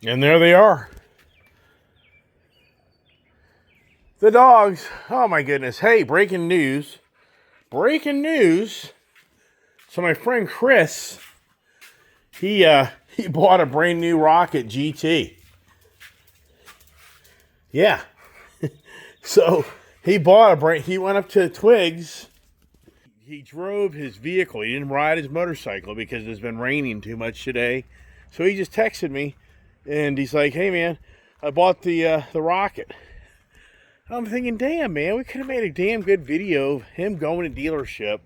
And there they are. The dogs. Oh my goodness. Hey, breaking news. Breaking news. So my friend Chris, he bought a brand new Rocket GT. Yeah. So he went up to Twigs. He drove his vehicle. He didn't ride his motorcycle because it's been raining too much today. So he just texted me and he's like, "Hey man, I bought the Rocket." I'm thinking, damn, man, we could have made a damn good video of him going to dealership,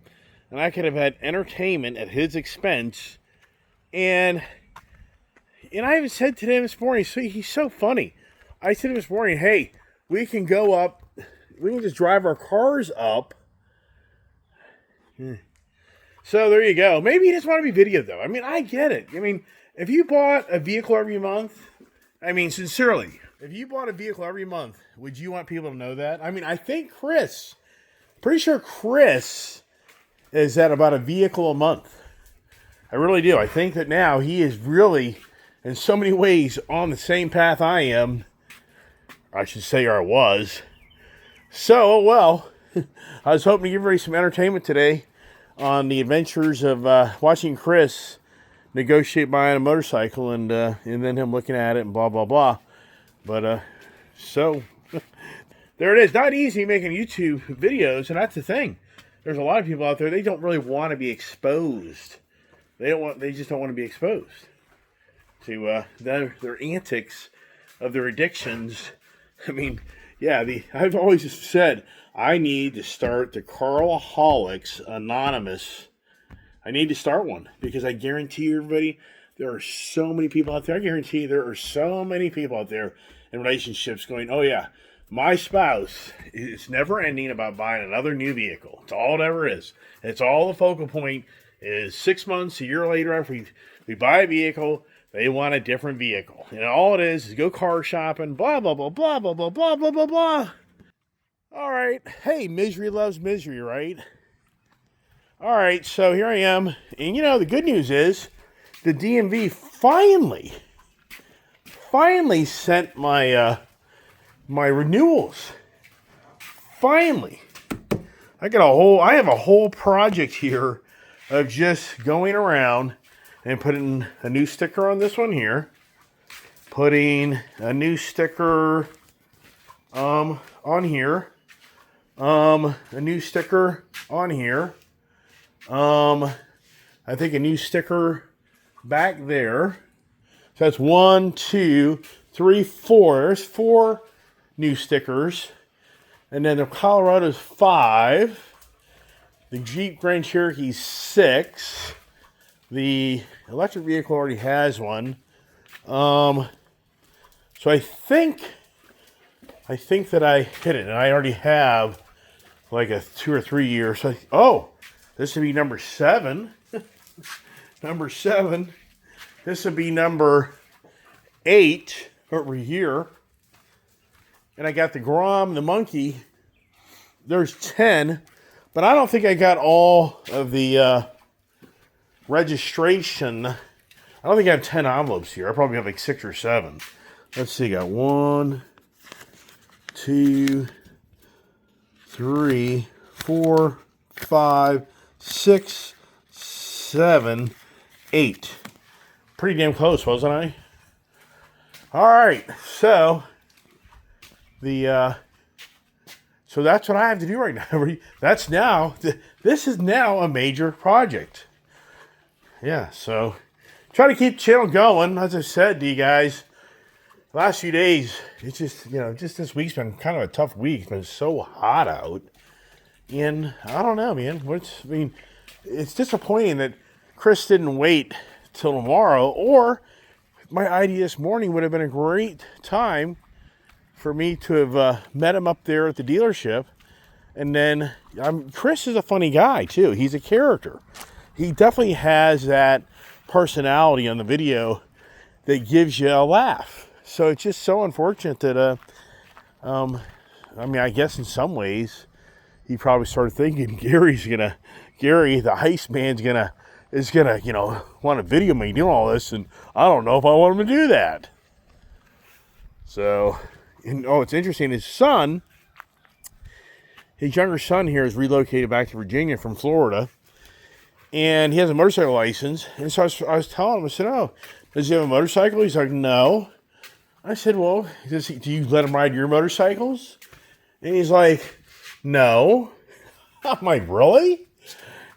and I could have had entertainment at his expense. And I even said to him this morning, so he's so funny. I said to him this morning, hey, we can go up, we can just drive our cars up. So there you go. Maybe he doesn't want to be videoed, though. I mean, I get it. I mean, if you bought a vehicle every month, I mean, sincerely, if you bought a vehicle every month, would you want people to know that? I mean, I think pretty sure Chris is at about a vehicle a month. I really do. I think that now he is really, in so many ways, on the same path I am. I should say, or I was. So, well, I was hoping to give everybody some entertainment today on the adventures of watching Chris negotiate buying a motorcycle and then him looking at it and blah, blah, blah. But, so, there it is. Not easy making YouTube videos, and that's the thing. There's a lot of people out there, they don't really want to be exposed. They just don't want to be exposed to their antics of their addictions. I mean, yeah, I've always said, I need to start the Carlaholics Anonymous. I need to start one, because I guarantee you, everybody, there are so many people out there. I guarantee you there are so many people out there in relationships going, oh yeah, my spouse is never ending about buying another new vehicle. It's all it ever is. It's all the focal point is 6 months, a year later after we buy a vehicle, they want a different vehicle. And all it is go car shopping, blah, blah, blah, blah, blah, blah, blah, blah, blah, blah. All right. Hey, misery loves misery, right? All right, so here I am. And, the good news is the DMV finally sent my my renewals. Finally. I have a whole project here of just going around and putting a new sticker on this one here. Putting a new sticker on here. A new sticker on here. I think a new sticker back there. So that's 1, 2, 3, 4. There's 4 new stickers. And then the Colorado's 5. The Jeep Grand Cherokee's 6. The electric vehicle already has one. So I think that I hit it. And I already have like a 2 or 3 years. So this would be number 7. Number 7. This would be number 8 over here. And I got the Grom, the Monkey. There's 10. But I don't think I got all of the registration. I don't think I have 10 envelopes here. I probably have like 6 or 7. Let's see. I got 1, 2, 3, 4, 5, 6, 7, 8. Pretty damn close, wasn't I? All right, so so that's what I have to do right now. This is now a major project. Yeah, so try to keep the channel going. As I said to you guys, last few days, it's just, just this week's been kind of a tough week. It's been so hot out. And I don't know, man. It's disappointing that Chris didn't wait till tomorrow, or my idea this morning would have been a great time for me to have met him up there at the dealership. And then Chris is a funny guy too. He's a character. He definitely has that personality on the video that gives you a laugh. So it's just so unfortunate that I guess in some ways he probably started thinking Gary, the heist man's is gonna want to video me doing all this, and I don't know if I want him to do that. So, it's interesting. His younger son here is relocated back to Virginia from Florida, and he has a motorcycle license. And so I was telling him, I said, "Oh, does he have a motorcycle?" He's like, "No." I said, "Well, do you let him ride your motorcycles?" And he's like, "No." I'm like, "Really?"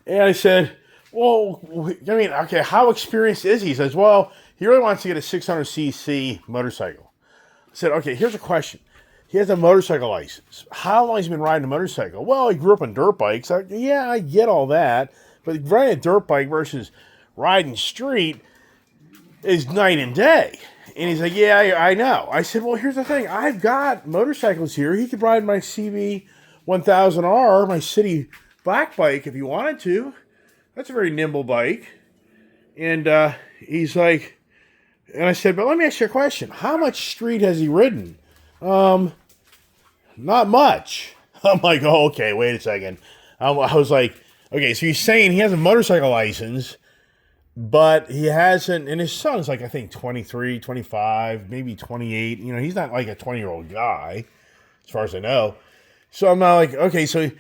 And I said, "Well, I mean, okay, how experienced is he?" He says, "Well, he really wants to get a 600cc motorcycle." I said, "Okay, here's a question. He has a motorcycle license. How long has he been riding a motorcycle?" "Well, he grew up on dirt bikes." Yeah, I get all that. But riding a dirt bike versus riding street is night and day. And he's like, "Yeah, I know." I said, "Well, here's the thing. I've got motorcycles here. He could ride my CB 1000R, my city black bike, if he wanted to. That's a very nimble bike." And he's like, and I said, "But let me ask you a question. How much street has he ridden?" "Not much." I'm like, "Oh, okay, wait a second." I was like, "Okay, so he's saying he has a motorcycle license, but he hasn't," and his son's like, I think 23, 25, maybe 28. He's not like a 20-year-old guy, as far as I know. So I'm not like, okay, so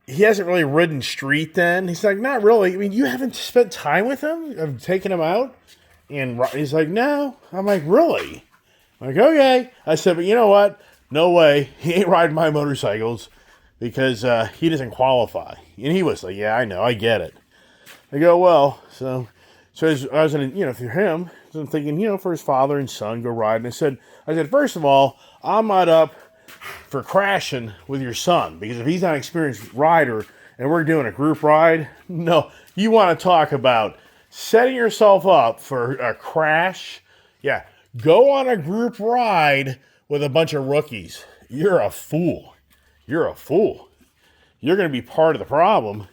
he hasn't really ridden street then? He's like, "Not really." I mean, you haven't spent time with him? I've taken him out? And he's like, "No." I'm like, "Really?" I'm like, "Okay." I said, "But you know what? No way. He ain't riding my motorcycles because he doesn't qualify." And he was like, "Yeah, I know. I get it." I go, "Well, so I was in, for him, so I'm thinking, for his father and son, go ride." And I said, "First of all, I'm not up for crashing with your son, because if he's not an experienced rider and we're doing a group ride, no, you want to talk about setting yourself up for a crash? Yeah, go on a group ride with a bunch of rookies. You're a fool. You're a fool. You're going to be part of the problem.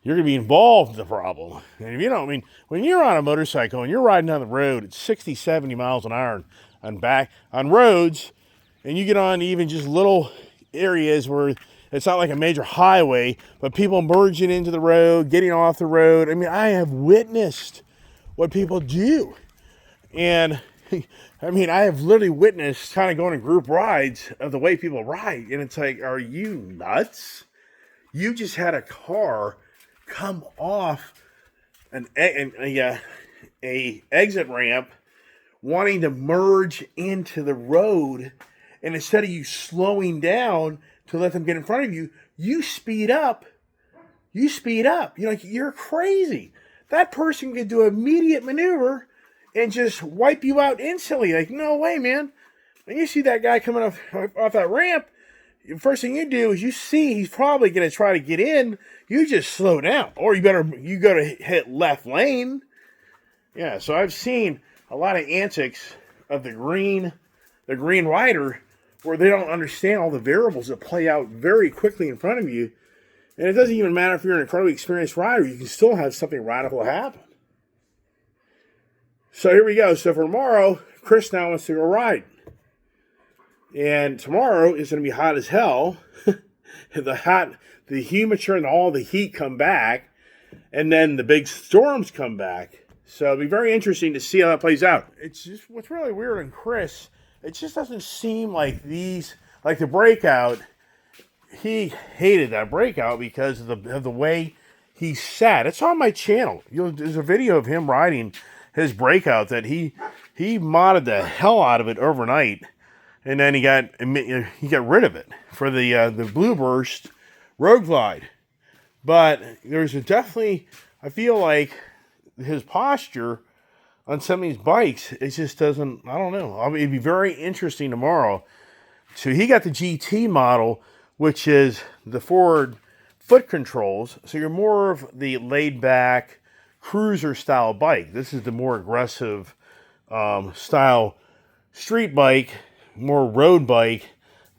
You're going to be involved in the problem." And if you know, I mean, when you're on a motorcycle and you're riding down the road at 60, 70 miles an hour on roads, and you get on even just little areas where it's not like a major highway, but people merging into the road, getting off the road. I mean, I have witnessed what people do. And I mean, I have literally witnessed kind of going on group rides of the way people ride. And it's like, are you nuts? You just had a car come off a exit ramp wanting to merge into the road, and instead of you slowing down to let them get in front of you, you speed up. You're like, you're crazy. That person could do an immediate maneuver and just wipe you out instantly. Like, no way, man. When you see that guy coming off that ramp, the first thing you do is you see he's probably going to try to get in. You just slow down, or you go to hit left lane. Yeah, so I've seen a lot of antics of the green rider where they don't understand all the variables that play out very quickly in front of you. And it doesn't even matter if you're an incredibly experienced rider, you can still have something radical happen. So here we go. So for tomorrow, Chris now wants to go riding. And tomorrow is going to be hot as hell. The humidity and all the heat come back. And then the big storms come back. So it'll be very interesting to see how that plays out. It's just, what's really weird in Chris, it just doesn't seem like like the breakout, he hated that breakout because of the way he sat. It's on my channel. There's a video of him riding his breakout that he modded the hell out of it overnight. And then he got rid of it for the Blue Burst Road Glide. But there's definitely, I feel like his posture on some of these bikes, it just doesn't, I don't know. I mean, it'd be very interesting tomorrow. So he got the GT model, which is the forward foot controls. So you're more of the laid back cruiser style bike. This is the more aggressive style street bike, more road bike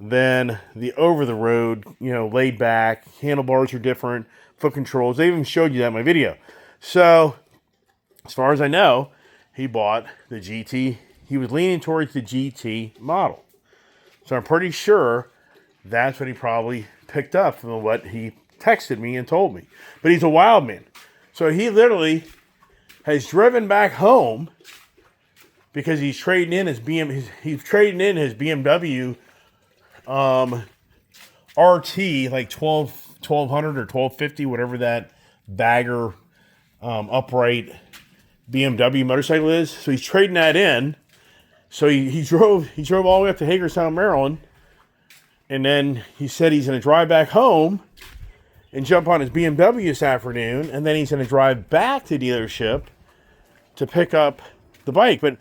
than the over the road, laid back. Handlebars are different, foot controls. They even showed you that in my video. So as far as I know, he bought the GT. He was leaning towards the GT model. So I'm pretty sure that's what he probably picked up from what he texted me and told me. But he's a wild man. So he literally has driven back home because he's trading in his he's trading in his BMW RT, like 1200 or 1250, whatever that bagger upright BMW motorcycle is. So he's trading that in. So he drove all the way up to Hagerstown, Maryland, and then he said he's going to drive back home and jump on his BMW this afternoon, and then he's going to drive back to the dealership to pick up the bike. But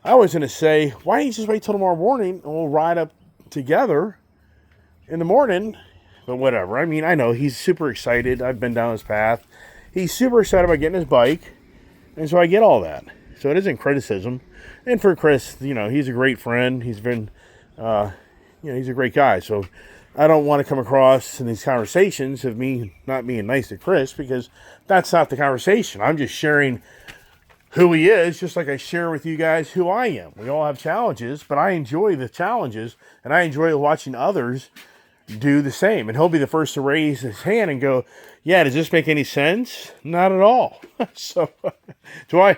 I was going to say, why don't you just wait till tomorrow morning and we'll ride up together in the morning? But whatever. I mean, I know he's super excited. I've been down his path. He's super excited about getting his bike, and so I get all that. So it isn't criticism. And for Chris, he's a great friend. He's been, he's a great guy. So I don't want to come across in these conversations of me not being nice to Chris, because that's not the conversation. I'm just sharing who he is, just like I share with you guys who I am. We all have challenges, but I enjoy the challenges, and I enjoy watching others do the same. And he'll be the first to raise his hand and go, yeah, does this make any sense? Not at all. So do I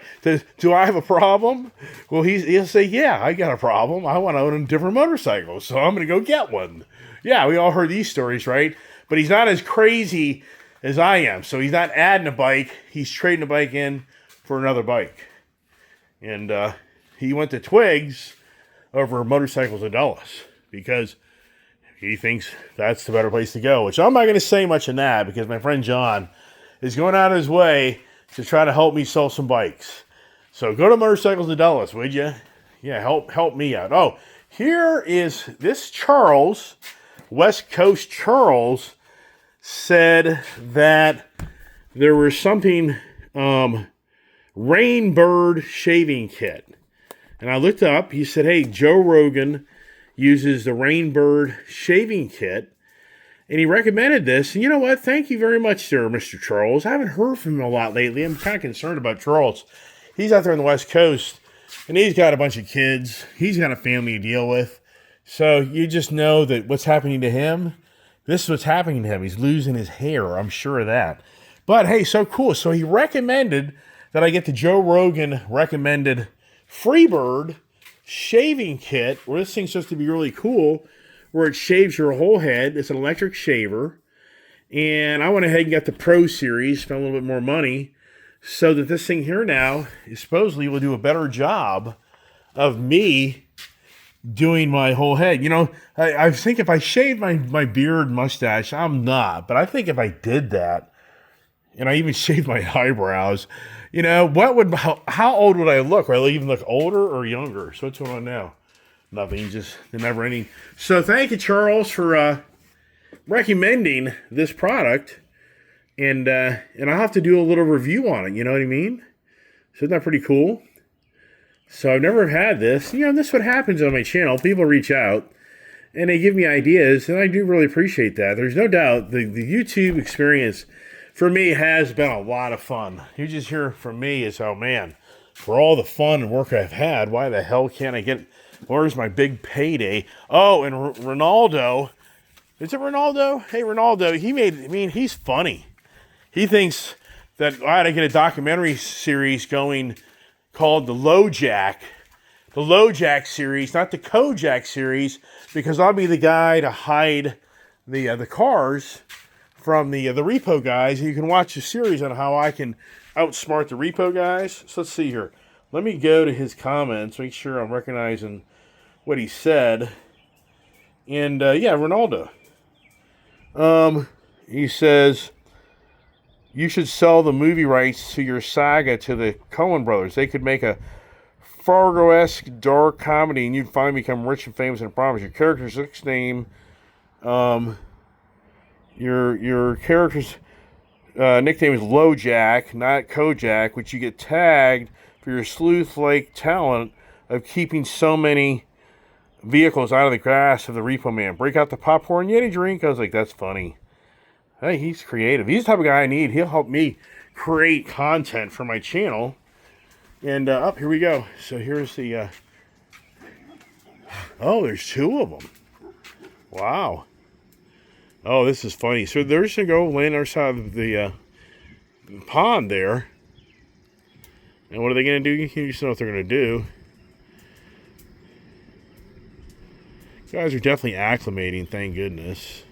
have a problem? Well, he'll say, yeah, I got a problem. I want to own a different motorcycle, so I'm going to go get one. Yeah, we all heard these stories, right? But he's not as crazy as I am. So he's not adding a bike. He's trading a bike in for another bike. And he went to Twigs over Motorcycles of Dulles because he thinks that's the better place to go, which I'm not going to say much in that, because my friend John is going out of his way to try to help me sell some bikes. So go to Motorcycles of Dulles, would you? Yeah, help me out. Oh, here is this Charles, West Coast Charles, said that there was something, Rainbird shaving kit. And I looked up, he said, hey, Joe Rogan uses the Rainbird shaving kit, and he recommended this. And you know what? Thank you very much, sir, Mr. Charles. I haven't heard from him a lot lately. I'm kind of concerned about Charles. He's out there on the West Coast, and he's got a bunch of kids. He's got a family to deal with. So you just know that what's happening to him, this is what's happening to him. He's losing his hair. I'm sure of that. But hey, so cool. So he recommended that I get the Joe Rogan recommended Freebird shaving kit, where this thing's supposed to be really cool, where it shaves your whole head. It's an electric shaver. And I went ahead and got the Pro Series, spent a little bit more money, so that this thing here now is supposedly will do a better job of me doing my whole head. I think if I shave my beard, mustache, I'm not. But I think if I did that, and I even shaved my eyebrows, how old would I look? Would I even look older or younger? So what's going on now? Nothing, just the never ending. So thank you, Charles, for recommending this product. And I'll have to do a little review on it, you know what I mean? So isn't that pretty cool? So I've never had this. This is what happens on my channel. People reach out and they give me ideas, and I do really appreciate that. There's no doubt the YouTube experience for me has been a lot of fun. You just hear from me is, oh man, for all the fun and work I've had, why the hell can't I get, where's my big payday? Oh, and Ronaldo, is it Ronaldo? Hey, Ronaldo, he's funny. He thinks that I ought to get a documentary series going called the LoJack series, not the Kojak series, because I'll be the guy to hide the cars from the repo guys. You can watch a series on how I can outsmart the repo guys. So let's see here. Let me go to his comments, make sure I'm recognizing what he said. And yeah, Ronaldo. He says, you should sell the movie rights to your saga to the Coen brothers. They could make a Fargo-esque dark comedy, and you'd finally become rich and famous. And promise your character's nickname, your character's nickname is LoJack, not Kojak, which you get tagged for your sleuth-like talent of keeping so many vehicles out of the grasp of the Repo Man. Break out the popcorn, Yeti drink. I was like, that's funny. Hey, he's creative. He's the type of guy I need. He'll help me create content for my channel. And here we go. So here's the... oh, there's two of them. Wow. Oh, this is funny. So they're just going to go land on our side of the pond there. And what are they going to do? You just know what they're going to do. Guys are definitely acclimating, thank goodness.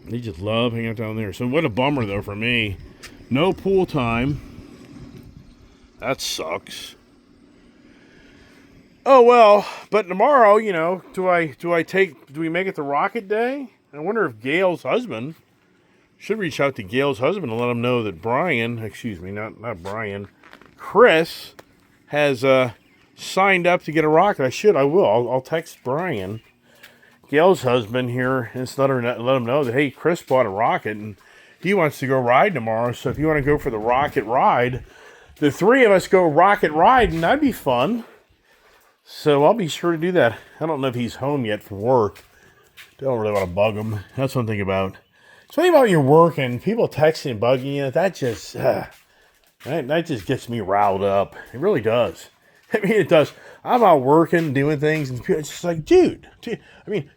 They just love hanging out down there. So what a bummer, though, for me. No pool time. That sucks. Oh, well, but tomorrow, you know, do we make it the Rocket Day? I wonder if Gail's husband, should reach out to Gail's husband and let him know that not Brian, Chris has signed up to get a rocket. I will. I'll text Brian, Gail's husband here, and let him know that, hey, Chris bought a rocket and he wants to go ride tomorrow. So if you want to go for the rocket ride, the three of us go rocket riding. That'd be fun. So I'll be sure to do that. I don't know if he's home yet from work. Don't really want to bug him. That's one thing about. Something about your work and people texting and bugging you. That just gets me riled up. It really does. I mean, it does. I'm out working, doing things, and it's just like, dude. Do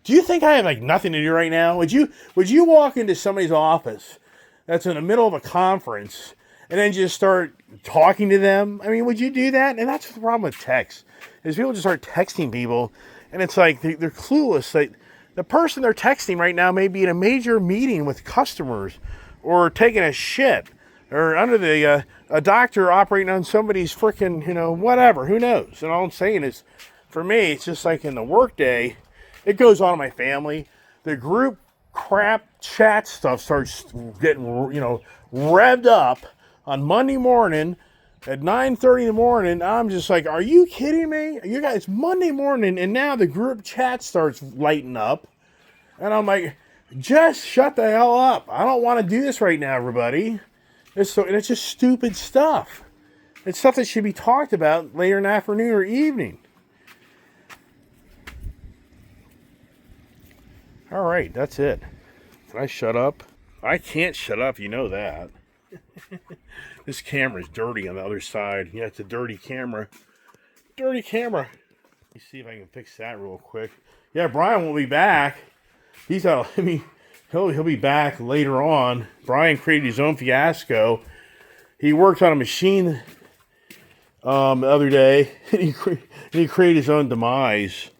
you think I have like nothing to do right now? Would you walk into somebody's office that's in the middle of a conference and then just start talking to them? I mean, would you do that? And that's the problem with text, is people just start texting people, and it's like they're clueless. Like, the person they're texting right now may be in a major meeting with customers, or taking a shit, or under the a doctor operating on somebody's freaking, whatever. Who knows? And all I'm saying is, for me, it's just like in the workday, it goes on in my family. The group crap chat stuff starts getting, revved up on Monday morning at 9:30 in the morning. I'm just like, are you kidding me? You guys, Monday morning, and now the group chat starts lighting up. And I'm like, just shut the hell up. I don't want to do this right now, everybody. It's just stupid stuff. It's stuff that should be talked about later in the afternoon or evening. All right, that's it. Can I shut up? I can't shut up, you know that. This camera's dirty on the other side. Yeah, it's a dirty camera. Dirty camera. Let me see if I can fix that real quick. Yeah, Brian will be back. He'll be back later on. Brian created his own fiasco. He worked on a machine the other day, and he created his own demise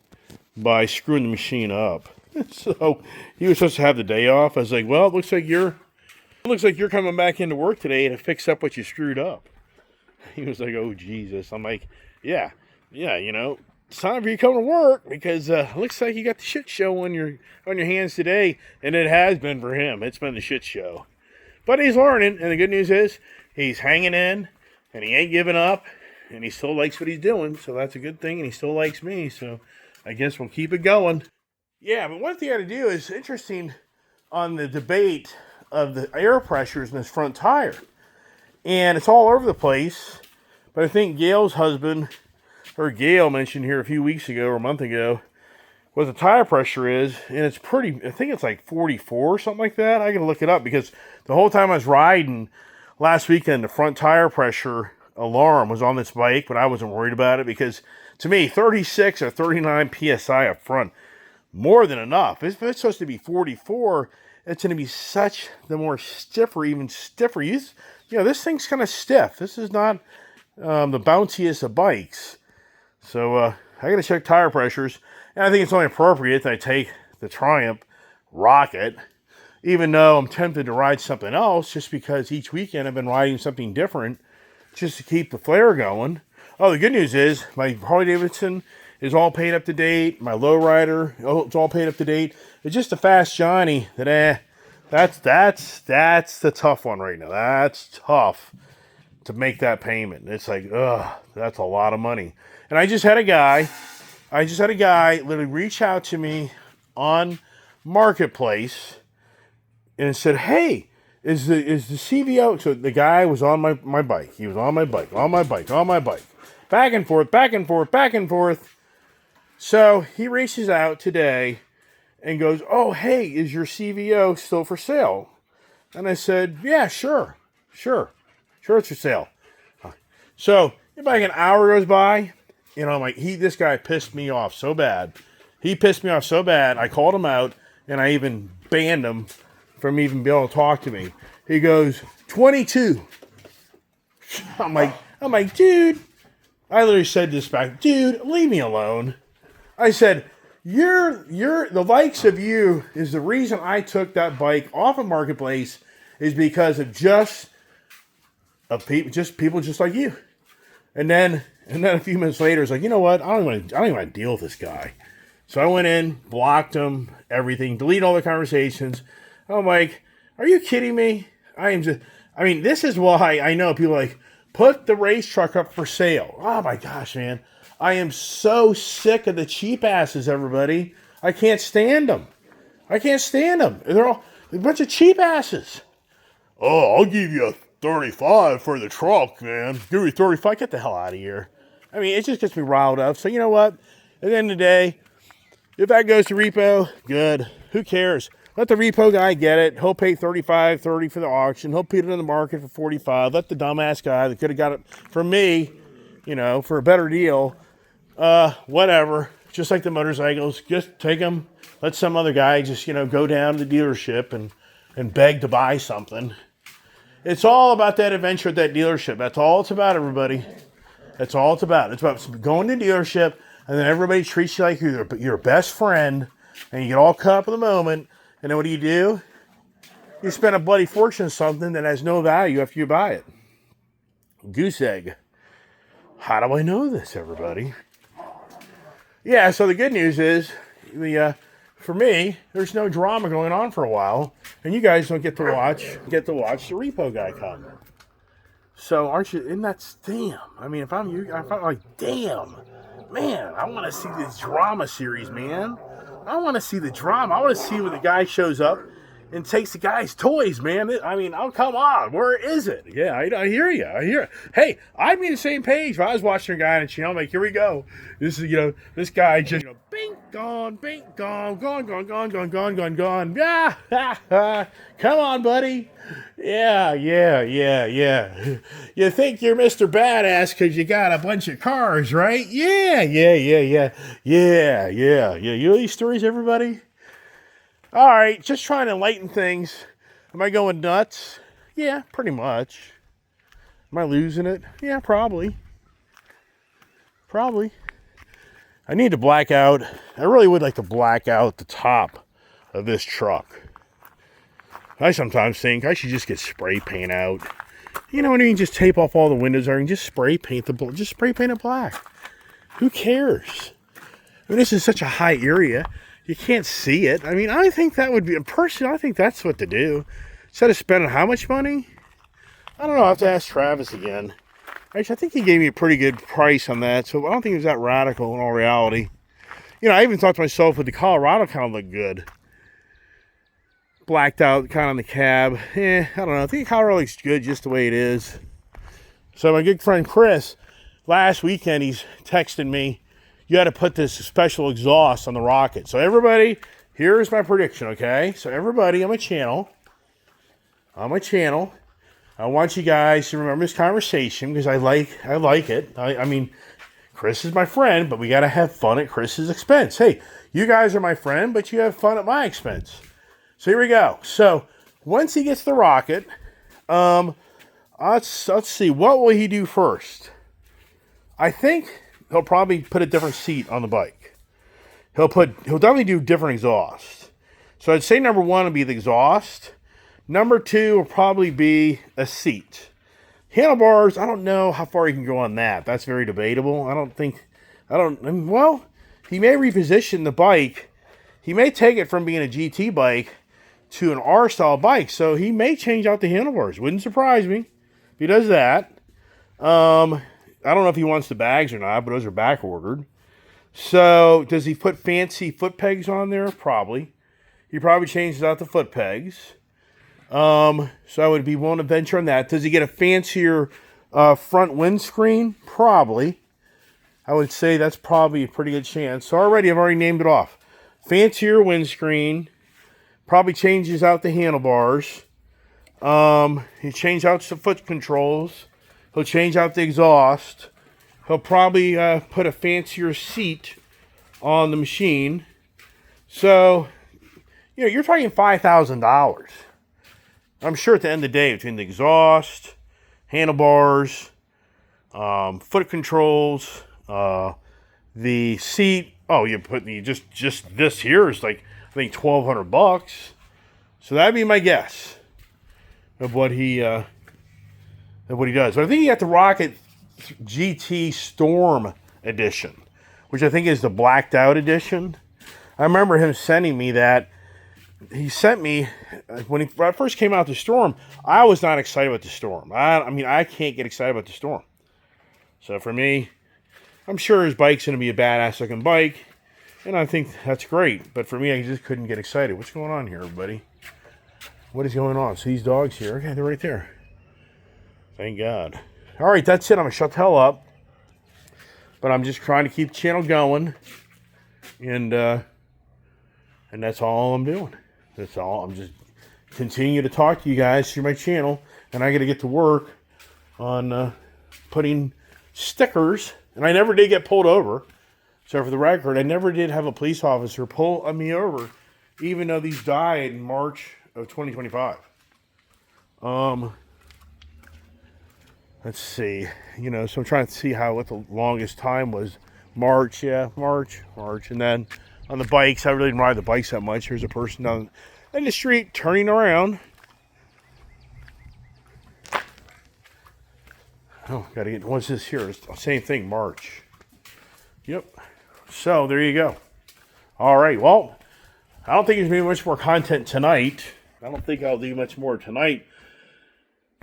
by screwing the machine up. So he was supposed to have the day off. I was like, well, it looks like you're coming back into work today to fix up what you screwed up. He was like, oh, Jesus. I'm like, yeah, it's time for you to come to work, because it looks like you got the shit show on your hands today. And it has been for him. It's been the shit show. But he's learning, and the good news is he's hanging in, and he ain't giving up, and he still likes what he's doing. So that's a good thing, and he still likes me. So I guess we'll keep it going. Yeah, but one thing I got to do is interesting on the debate of the air pressures in this front tire. And it's all over the place. But I think Gail's husband, or Gail, mentioned here a few weeks ago or a month ago what the tire pressure is. And it's pretty, I think it's like 44 or something like that. I got to look it up, because the whole time I was riding last weekend, the front tire pressure alarm was on this bike, but I wasn't worried about it, because to me, 36 or 39 PSI up front, more than enough. If it's supposed to be 44, it's going to be even stiffer. This thing's kind of stiff. This is not the bounciest of bikes. So I got to check tire pressures. And I think it's only appropriate that I take the Triumph Rocket, even though I'm tempted to ride something else, just because each weekend I've been riding something different just to keep the flare going. Oh, the good news is my Harley-Davidson is all paid up to date. My lowrider, it's all paid up to date. It's just a Fast Johnny that's the tough one right now. That's tough to make that payment. It's like, that's a lot of money. And I just had a guy literally reach out to me on Marketplace and said, hey, is the CVO? So the guy was on my bike. He was on my bike. Back and forth. So he reaches out today and goes, oh, hey, is your CVO still for sale? And I said, yeah, sure, it's for sale. So about an hour goes by, I'm like, this guy pissed me off so bad. I called him out, and I even banned him from even being able to talk to me. He goes, 22. I'm like, dude, I literally said this back, dude, leave me alone. I said, you're the likes of you is the reason I took that bike off of Marketplace is because of people just like you. And then a few minutes later, it's like, you know what? I don't even want to deal with this guy. So I went in, blocked him, everything, deleted all the conversations. I'm like, are you kidding me? This is why I know people are like, put the race truck up for sale. Oh my gosh, man. I am so sick of the cheap asses, everybody. I can't stand them. They're all a bunch of cheap asses. Oh, I'll give you a 35 for the truck, man. Give me 35. Get the hell out of here. I mean, it just gets me riled up. So you know what? At the end of the day, if that goes to repo, good. Who cares? Let the repo guy get it. He'll pay $35, $30 for the auction. He'll put it in the market for $45. Let the dumbass guy that could have got it from me, for a better deal, whatever. Just like the motorcycles, just take them. Let some other guy just, go down to the dealership and beg to buy something. It's all about that adventure at that dealership. That's all it's about, everybody. That's all it's about. It's about going to the dealership, and then everybody treats you like you're your best friend, and you get all caught up in the moment, and then what do? You spend a bloody fortune on something that has no value after you buy it. Goose egg. How do I know this, everybody? Yeah, so the good news is, for me, there's no drama going on for a while, and you guys don't get to watch the repo guy come. So aren't you? Isn't that damn? I mean, if I'm you, I felt like, damn, man, I want to see this drama series, man. I want to see the drama. I want to see when the guy shows up and takes the guy's toys, man. I mean, oh, come on. Where is it? Yeah, I hear you. Hey, I'd be on the same page if I was watching a guy on a channel. I'm like, here we go. This is, this guy just, bink, gone, gone. Yeah, come on, buddy. Yeah. You think you're Mr. Badass because you got a bunch of cars, right? Yeah. You know these stories, everybody? All right, just trying to enlighten things. Am I going nuts? Yeah, pretty much. Am I losing it? Yeah, probably. I need to black out. I really would like to black out the top of this truck. I sometimes think I should just get spray paint out. You know what I mean? Just tape off all the windows and just spray paint it black. Who cares? I mean, this is such a high area. You can't see it. I mean, I think that would be, personally, I think that's what to do. Instead of spending how much money? I don't know. I'll have to ask Travis again. Actually, I think he gave me a pretty good price on that, so I don't think it was that radical in all reality. I even thought to myself, would the Colorado kind of look good? Blacked out kind of on the cab. I don't know. I think Colorado looks good just the way it is. So my good friend Chris, last weekend, he's texting me, you got to put this special exhaust on the Rocket. So everybody, here's my prediction, okay? So everybody on my channel, I want you guys to remember this conversation because I like it. I mean, Chris is my friend, but we got to have fun at Chris's expense. Hey, you guys are my friend, but you have fun at my expense. So here we go. So once he gets the Rocket, let's see, what will he do first? I think he'll probably put a different seat on the bike. He'll definitely do different exhaust. So I'd say number one would be the exhaust. Number two will probably be a seat. Handlebars, I don't know how far you can go on that. That's very debatable. Well, he may reposition the bike. He may take it from being a GT bike to an R-style bike. So he may change out the handlebars. Wouldn't surprise me if he does that. I don't know if he wants the bags or not, but those are back ordered. So does he put fancy foot pegs on there? Probably. He probably changes out the foot pegs. So I would be willing to venture on that. Does he get a fancier front windscreen? Probably. I would say that's probably a pretty good chance. So I've already named it off. Fancier windscreen. Probably changes out the handlebars. He changes out some foot controls. He'll change out the exhaust. He'll probably put a fancier seat on the machine. So, you're talking $5,000. I'm sure at the end of the day, between the exhaust, handlebars, foot controls, the seat, Oh, you put me just this here is like I think $1,200. So that'd be my guess of what he does. But I think he got the Rocket GT Storm edition, which I think is the blacked out edition. I remember him sending me that. He sent me when I first came out the Storm. I was not excited about the Storm. I mean, I can't get excited about the Storm. So for me, I'm sure his bike's going to be a badass looking bike, and I think that's great. But for me, I just couldn't get excited. What's going on here, everybody? What is going on? See these dogs here? Okay, they're right there. Thank God. All right, that's it. I'm going to shut the hell up. But I'm just trying to keep the channel going. And that's all I'm doing. That's all. I'm just continuing to talk to you guys through my channel. And I got to get to work on putting stickers. And I never did get pulled over. So for the record, I never did have a police officer pull me over, even though these died in March of 2025. Let's see. So I'm trying to see what the longest time was. March. And then on the bikes, I really didn't ride the bikes that much. There's a person down in the street turning around. Oh, gotta get, what's this here? It's the same thing, March. Yep. So, there you go. All right, well, I don't think there's going to be much more content tonight. I don't think I'll do much more tonight.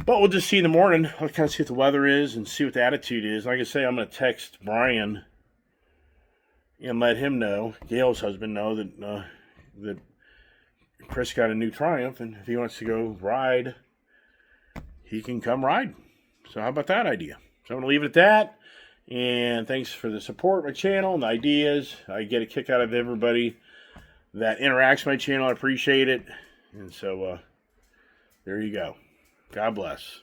But we'll just see in the morning. I'll kind of see what the weather is and see what the attitude is. Like I say, I'm going to text Brian and let him know, Gail's husband, know that Chris got a new Triumph, and if he wants to go ride, he can come ride. So how about that idea? So I'm going to leave it at that. And thanks for the support of my channel and the ideas. I get a kick out of everybody that interacts with my channel. I appreciate it. And so there you go. God bless.